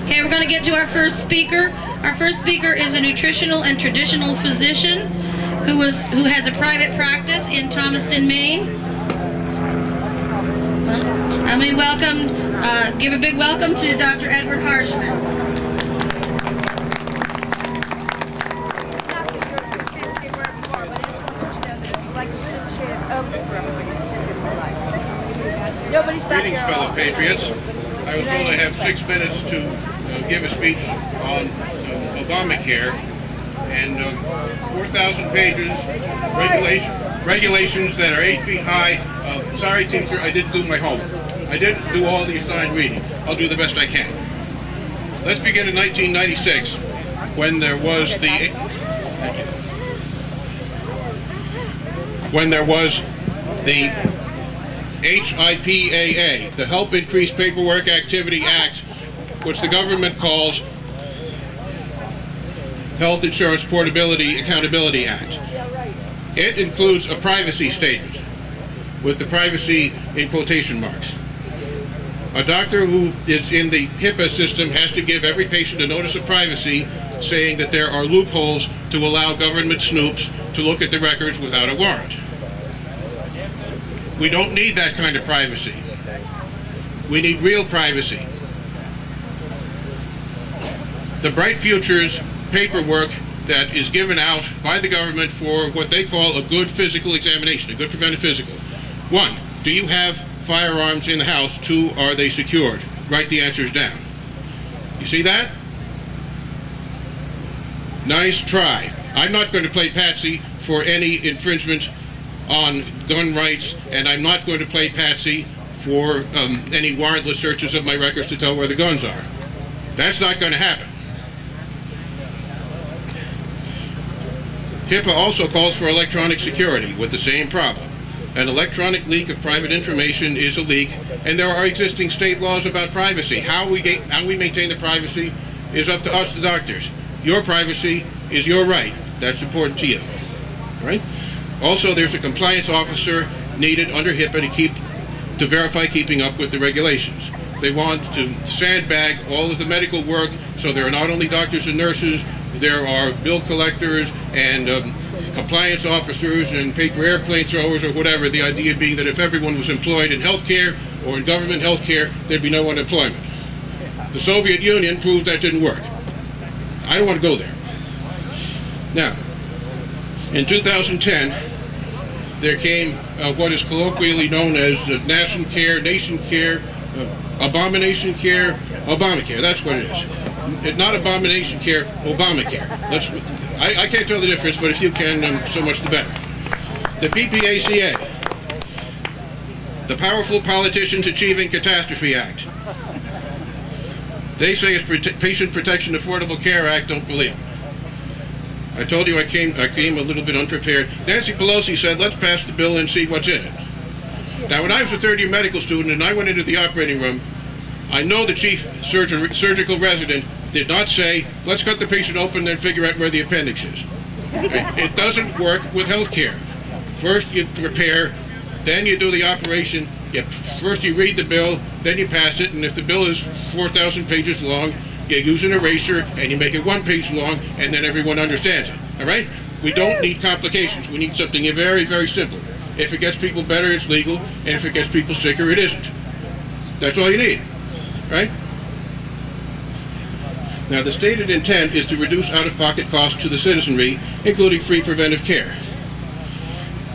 Okay, we're going to get to our first speaker. Our first speaker is a nutritional and traditional physician who has a private practice in Thomaston, Maine. And we give a big welcome to Dr. Edward Harshman. Greetings, fellow patriots. I was told I have 6 minutes to give a speech on Obamacare, and 4,000 pages, regulations that are 8 feet high. Sorry, teacher, I didn't do my homework. I didn't do all the assigned reading. I'll do the best I can. Let's begin in 1996, when there was the HIPAA, the Help Increase Paperwork Activity Act, which the government calls Health Insurance Portability Accountability Act. It includes a privacy statement, with the privacy in quotation marks. A doctor who is in the HIPAA system has to give every patient a notice of privacy saying that there are loopholes to allow government snoops to look at the records without a warrant. We don't need that kind of privacy. We need real privacy. The Bright Futures paperwork that is given out by the government for what they call a good physical examination, a good preventive physical. 1, do you have firearms in the house? 2, are they secured? Write the answers down. You see that? Nice try. I'm not going to play patsy for any infringement on gun rights, and I'm not going to play patsy for any warrantless searches of my records to tell where the guns are. That's not going to happen. HIPAA also calls for electronic security with the same problem. An electronic leak of private information is a leak, and there are existing state laws about privacy. How we maintain the privacy is up to us, the doctors. Your privacy is your right. That's important to you. All right? Also, there's a compliance officer needed under HIPAA to verify keeping up with the regulations. They want to sandbag all of the medical work, so there are not only doctors and nurses, there are bill collectors and compliance officers and paper airplane throwers or whatever, the idea being that if everyone was employed in healthcare or in government healthcare, there'd be no unemployment. The Soviet Union proved that didn't work. I don't want to go there. Now, in 2010, there came what is colloquially known as Nation Care, Abomination Care, Obamacare. That's what it is. It's not Abomination Care, Obamacare. I can't tell the difference, but if you can, so much the better. The PPACA, the Powerful Politicians Achieving Catastrophe Act. They say it's Patient Protection Affordable Care Act. Don't believe it. I told you I came a little bit unprepared. Nancy Pelosi said, let's pass the bill and see what's in it. Now, when I was a third-year medical student and I went into the operating room, I know the chief surgical resident did not say, let's cut the patient open and figure out where the appendix is. It doesn't work with health care. First you prepare, then you do the operation. First you read the bill, then you pass it, and if the bill is 4,000 pages long, you use an eraser and you make it 1 page long, and then everyone understands it. All right? We don't need complications. We need something very, very simple. If it gets people better, it's legal, and if it gets people sicker, it isn't. That's all you need. Right? Now, the stated intent is to reduce out-of-pocket costs to the citizenry, including free preventive care.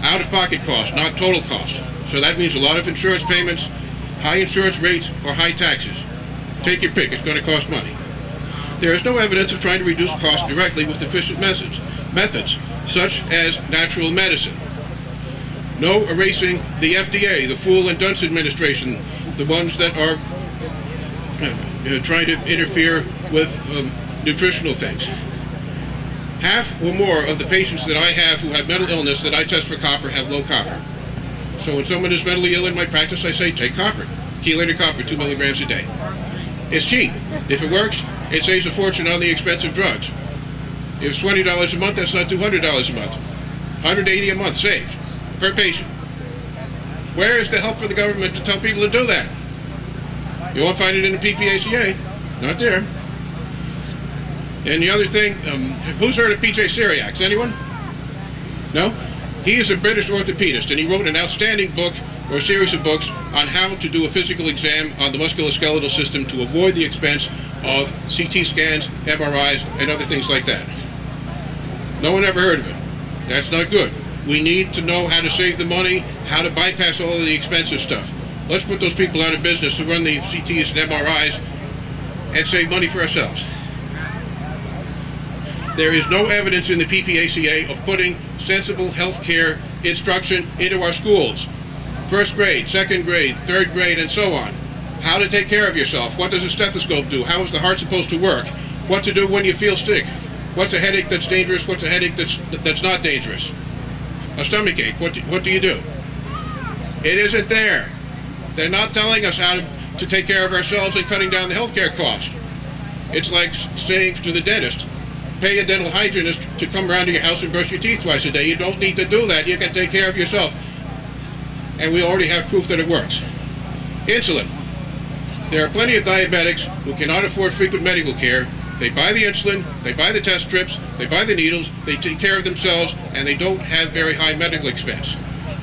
Out-of-pocket costs, not total cost. So that means a lot of insurance payments, high insurance rates, or high taxes. Take your pick. It's going to cost money. There is no evidence of trying to reduce costs directly with efficient methods, such as natural medicine. No erasing the FDA, the Fool and Dunce administration, the ones that are trying to interfere with nutritional things. Half or more of the patients that I have who have mental illness that I test for copper have low copper. So when someone is mentally ill in my practice, I say, take copper. Chelated copper, 2 milligrams a day. It's cheap. If it works, it saves a fortune on the expensive drugs. If it's $20 a month, that's not $200 a month. $180 a month saved per patient. Where is the help for the government to tell people to do that? You won't find it in the PPACA. Not there. And the other thing, who's heard of P.J. Cyriax? Anyone? No? He is a British orthopedist, and he wrote an outstanding book, or series of books, on how to do a physical exam on the musculoskeletal system to avoid the expense of CT scans, MRIs, and other things like that. No one ever heard of it. That's not good. We need to know how to save the money, how to bypass all of the expensive stuff. Let's put those people out of business who run the CTs and MRIs and save money for ourselves. There is no evidence in the PPACA of putting sensible health care instruction into our schools. First grade, second grade, third grade, and so on. How to take care of yourself. What does a stethoscope do? How is the heart supposed to work? What to do when you feel sick. What's a headache that's dangerous? What's a headache that's not dangerous? A stomach ache, what do you do? It isn't there. They're not telling us how to take care of ourselves and cutting down the healthcare costs. It's like saying to the dentist, pay a dental hygienist to come around to your house and brush your teeth twice a day. You don't need to do that. You can take care of yourself. And we already have proof that it works. Insulin. There are plenty of diabetics who cannot afford frequent medical care. They buy the insulin, they buy the test strips, they buy the needles, they take care of themselves, and they don't have very high medical expense.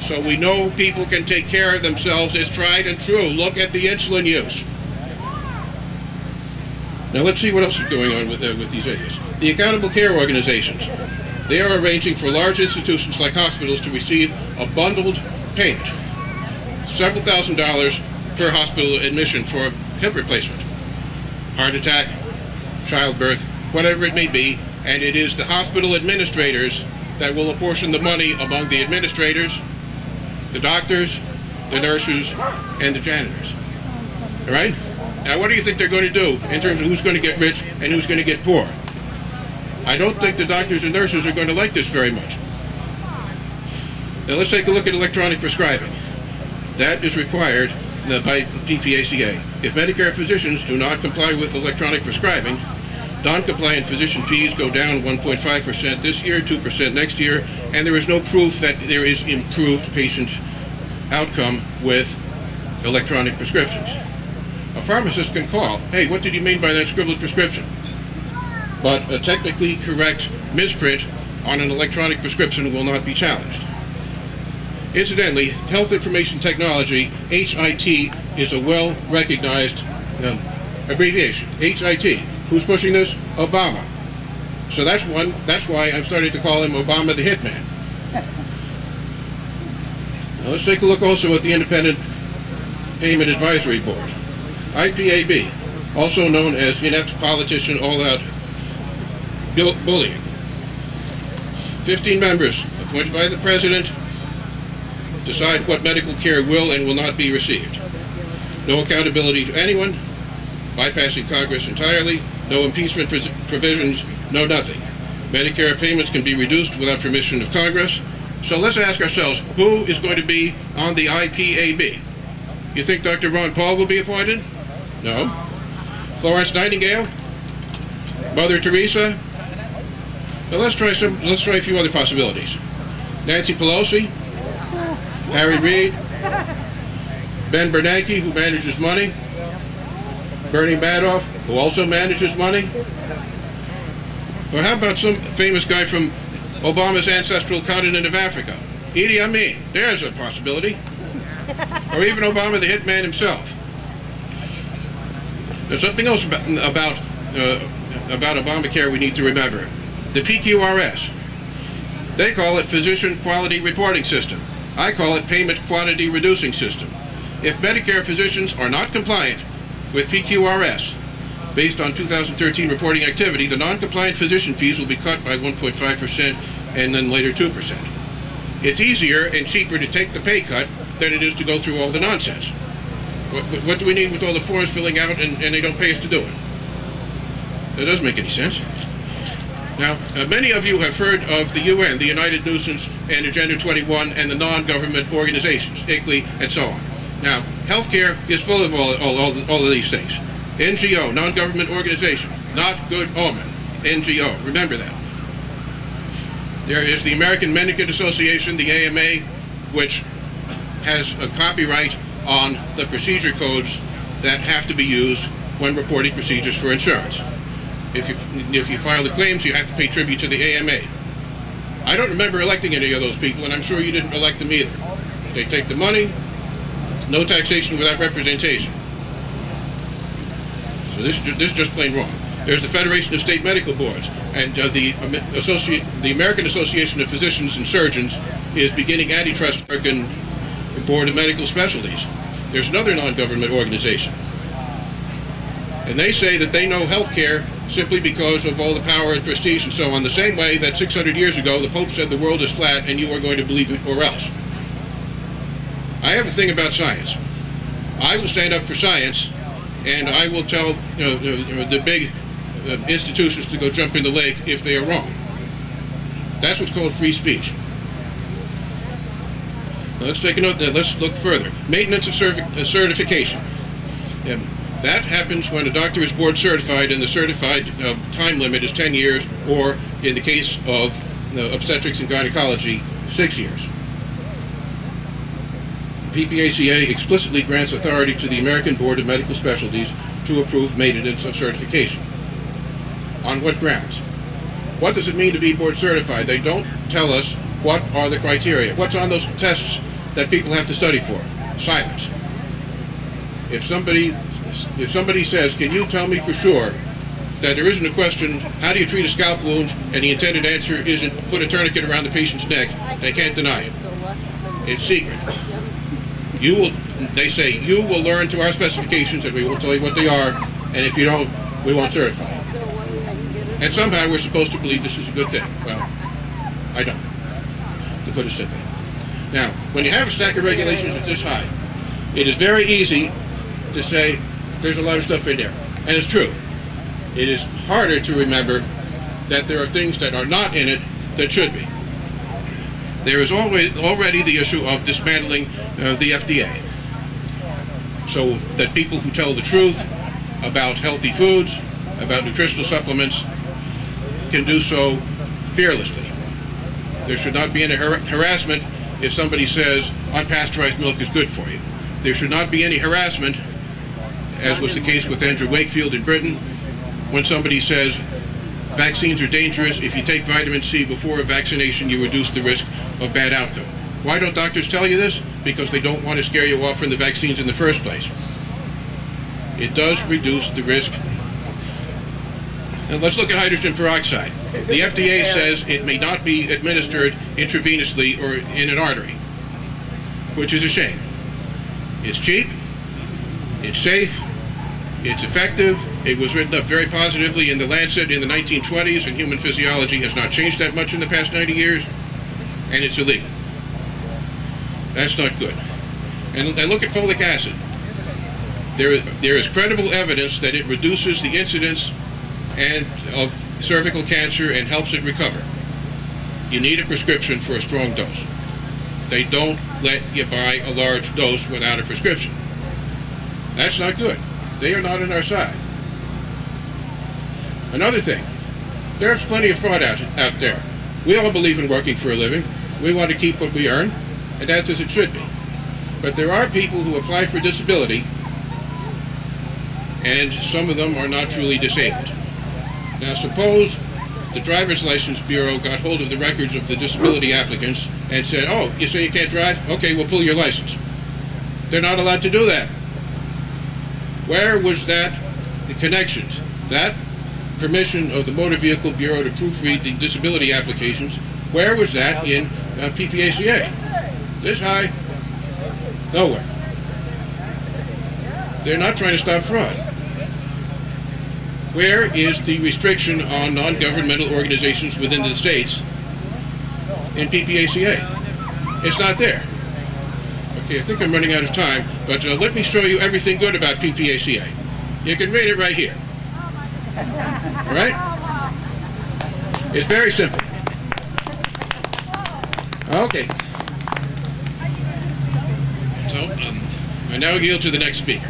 So we know people can take care of themselves. It's tried and true. Look at the insulin use. Now let's see what else is going on with these idiots. The accountable care organizations. They are arranging for large institutions like hospitals to receive a bundled payment. Several $1,000s per hospital admission for a hip replacement. Heart attack, childbirth, whatever it may be, and it is the hospital administrators that will apportion the money among the administrators, the doctors, the nurses, and the janitors. All right? Now, what do you think they're going to do in terms of who's going to get rich and who's going to get poor? I don't think the doctors and nurses are going to like this very much. Now, let's take a look at electronic prescribing. That is required by PPACA. If Medicare physicians do not comply with electronic prescribing, non-compliant physician fees go down 1.5% this year, 2% next year, and there is no proof that there is improved patient outcome with electronic prescriptions. A pharmacist can call, hey, what did you mean by that scribbled prescription? But a technically correct misprint on an electronic prescription will not be challenged. Incidentally, Health Information Technology, HIT, is a well-recognized abbreviation. HIT. Who's pushing this? Obama. So that's why I've started to call him Obama the Hitman. Now let's take a look also at the Independent Payment Advisory Board. IPAB, also known as Inept Politician All-Out Bullying. 15 members appointed by the President decide what medical care will and will not be received. No accountability to anyone, bypassing Congress entirely, no impeachment provisions, no nothing. Medicare payments can be reduced without permission of Congress. So let's ask ourselves, who is going to be on the IPAB? You think Dr. Ron Paul will be appointed? No. Florence Nightingale? Mother Teresa? Well, let's try a few other possibilities. Nancy Pelosi? Harry Reid? Ben Bernanke, who manages money? Bernie Madoff, who also manages money? Or how about some famous guy from Obama's ancestral continent of Africa? Idi Amin, there's a possibility. Or even Obama the Hitman himself. There's something else about Obamacare we need to remember. The PQRS. They call it Physician Quality Reporting System. I call it Payment Quantity Reducing System. If Medicare physicians are not compliant with PQRS, based on 2013 reporting activity, the non-compliant physician fees will be cut by 1.5% and then later 2%. It's easier and cheaper to take the pay cut than it is to go through all the nonsense. What do we need with all the forms filling out and they don't pay us to do it? That doesn't make any sense. Now, many of you have heard of the UN, the United Nations, and Agenda 21, and the non-government organizations, ICLEI, and so on. Now, healthcare is full of all of these things. NGO, non-government organization, not good omen. NGO, remember that. There is the American Medical Association, the AMA, which has a copyright on the procedure codes that have to be used when reporting procedures for insurance. If you file the claims, you have to pay tribute to the AMA. I don't remember electing any of those people, and I'm sure you didn't elect them either. They take the money, no taxation without representation. So this is just plain wrong. There's the Federation of State Medical Boards, and the American Association of Physicians and Surgeons is beginning antitrust work in the Board of Medical Specialties. There's another non-government organization, and they say that they know healthcare simply because of all the power and prestige and so on, the same way that 600 years ago the Pope said the world is flat and you are going to believe it or else. I have a thing about science. I will stand up for science, and I will tell the big institutions to go jump in the lake if they are wrong. That's what's called free speech. Now let's take a note. Let's look further. Maintenance of certification. That happens when a doctor is board certified and the certified time limit is 10 years, or in the case of obstetrics and gynecology, 6 years. PPACA explicitly grants authority to the American Board of Medical Specialties to approve maintenance of certification. On what grounds? What does it mean to be board certified? They don't tell us what are the criteria. What's on those tests that people have to study for? Silence. If somebody says, can you tell me for sure that there isn't a question, how do you treat a scalp wound, and the intended answer isn't put a tourniquet around the patient's neck, they can't deny it. It's secret. They say, you will learn to our specifications and we will tell you what they are, and if you don't, we won't certify you. And somehow we're supposed to believe this is a good thing. Well, I don't, to put it simply. Now, when you have a stack of regulations that's this high, it is very easy to say there's a lot of stuff in there. And it's true. It is harder to remember that there are things that are not in it that should be. There is already the issue of dismantling the FDA, so that people who tell the truth about healthy foods, about nutritional supplements, can do so fearlessly. There should not be any harassment if somebody says unpasteurized milk is good for you. There should not be any harassment, as was the case with Andrew Wakefield in Britain, when somebody says vaccines are dangerous. If you take vitamin C before a vaccination, you reduce the risk of bad outcome. Why don't doctors tell you this? Because they don't want to scare you off from the vaccines in the first place. It does reduce the risk. And let's look at hydrogen peroxide. The FDA says it may not be administered intravenously or in an artery, which is a shame. It's cheap, it's safe, it's effective. It was written up very positively in the Lancet in the 1920s, and human physiology has not changed that much in the past 90 years, and it's illegal. That's not good. And look at folic acid. There is credible evidence that it reduces the incidence of cervical cancer and helps it recover. You need a prescription for a strong dose. They don't let you buy a large dose without a prescription. That's not good. They are not on our side. Another thing, there's plenty of fraud out there. We all believe in working for a living. We want to keep what we earn, and that's as it should be. But there are people who apply for disability, and some of them are not truly disabled. Now suppose the Driver's License Bureau got hold of the records of the disability applicants and said, oh, you say you can't drive? Okay, we'll pull your license. They're not allowed to do that. Where was that, the connection? That permission of the Motor Vehicle Bureau to proofread the disability applications, where was that in PPACA? This high? Nowhere. They're not trying to stop fraud. Where is the restriction on non-governmental organizations within the states in PPACA? It's not there. Okay, I think I'm running out of time, but let me show you everything good about PPACA. You can read it right here. All right? It's very simple. Okay. So, I now yield to the next speaker.